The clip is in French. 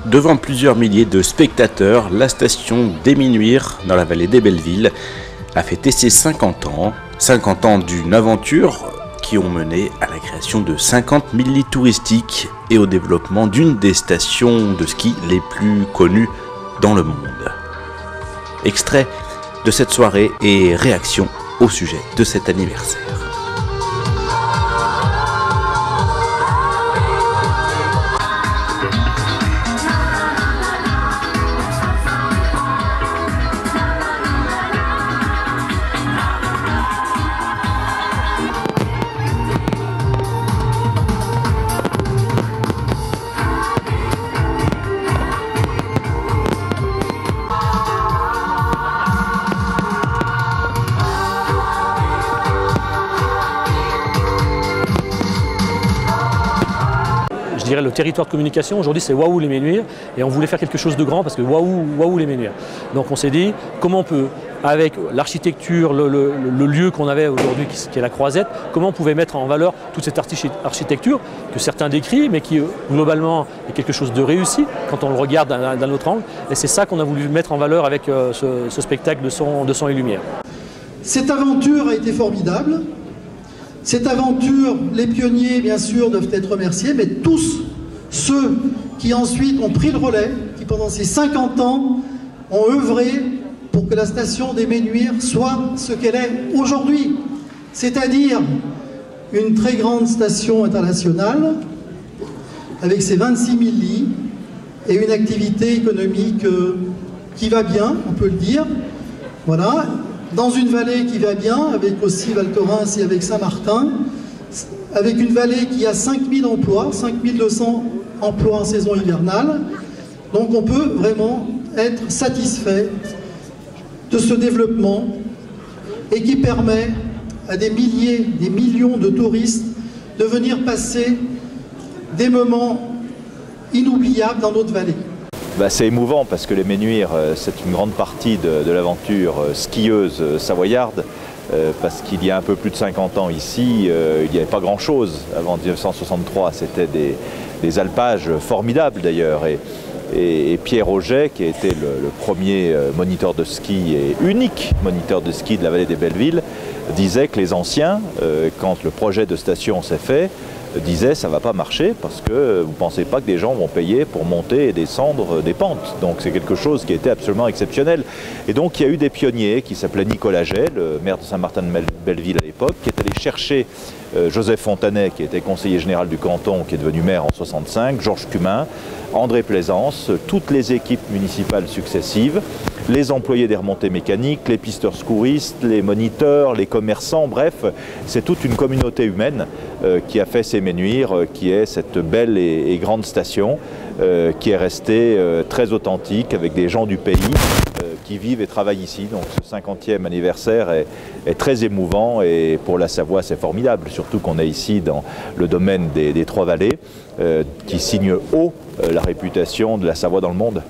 Devant plusieurs milliers de spectateurs, la station d'Émenuire, dans la vallée des Bellevilles, a fêté ses 50 ans. 50 ans d'une aventure qui ont mené à la création de 50 000 lits touristiques et au développement d'une des stations de ski les plus connues dans le monde. Extrait de cette soirée et réaction au sujet de cet anniversaire. Je dirais le territoire de communication, aujourd'hui c'est Waouh l'Émenuire, et on voulait faire quelque chose de grand parce que Waouh l'Émenuire. Donc on s'est dit comment on peut, avec l'architecture, le lieu qu'on avait aujourd'hui qui est la Croisette, comment on pouvait mettre en valeur toute cette architecture que certains décrivent mais qui globalement est quelque chose de réussi quand on le regarde d'un autre angle, et c'est ça qu'on a voulu mettre en valeur avec ce spectacle de son et lumière. Cette aventure a été formidable. Cette aventure, les pionniers, bien sûr, doivent être remerciés, mais tous ceux qui ensuite ont pris le relais, qui pendant ces 50 ans ont œuvré pour que la station d'Émenuire soit ce qu'elle est aujourd'hui, c'est-à-dire une très grande station internationale, avec ses 26 000 lits, et une activité économique qui va bien, on peut le dire, voilà. Dans une vallée qui va bien, avec aussi Val Thorens et avec Saint-Martin, avec une vallée qui a 5000 emplois, 5200 emplois en saison hivernale. Donc on peut vraiment être satisfait de ce développement et qui permet à des milliers, des millions de touristes de venir passer des moments inoubliables dans notre vallée. C'est émouvant parce que l'Émenuire, c'est une grande partie de l'aventure skieuse savoyarde, parce qu'il y a un peu plus de 50 ans ici, il n'y avait pas grand-chose. Avant 1963, c'était des alpages formidables d'ailleurs. Et Pierre Auget, qui a été le premier moniteur de ski et unique moniteur de ski de la vallée des Bellevilles, disait que les anciens, quand le projet de station s'est fait, disait ça va pas marcher parce que vous pensez pas que des gens vont payer pour monter et descendre des pentes. Donc c'est quelque chose qui était absolument exceptionnel. Et donc il y a eu des pionniers qui s'appelaient Nicolas Jay, le maire de Saint-Martin-de-Belleville à l'époque, qui est allé chercher Joseph Fontanet, qui était conseiller général du canton, qui est devenu maire en 65, Georges Cumin, André Plaisance, toutes les équipes municipales successives, les employés des remontées mécaniques, les pisteurs secouristes, les moniteurs, les commerçants, bref, c'est toute une communauté humaine qui a fait s'Émenuire, qui est cette belle et grande station, qui est restée très authentique avec des gens du pays qui vivent et travaillent ici. Donc ce 50e anniversaire est très émouvant et pour la Savoie c'est formidable, surtout qu'on est ici dans le domaine des Trois-Vallées qui signe haut la réputation de la Savoie dans le monde.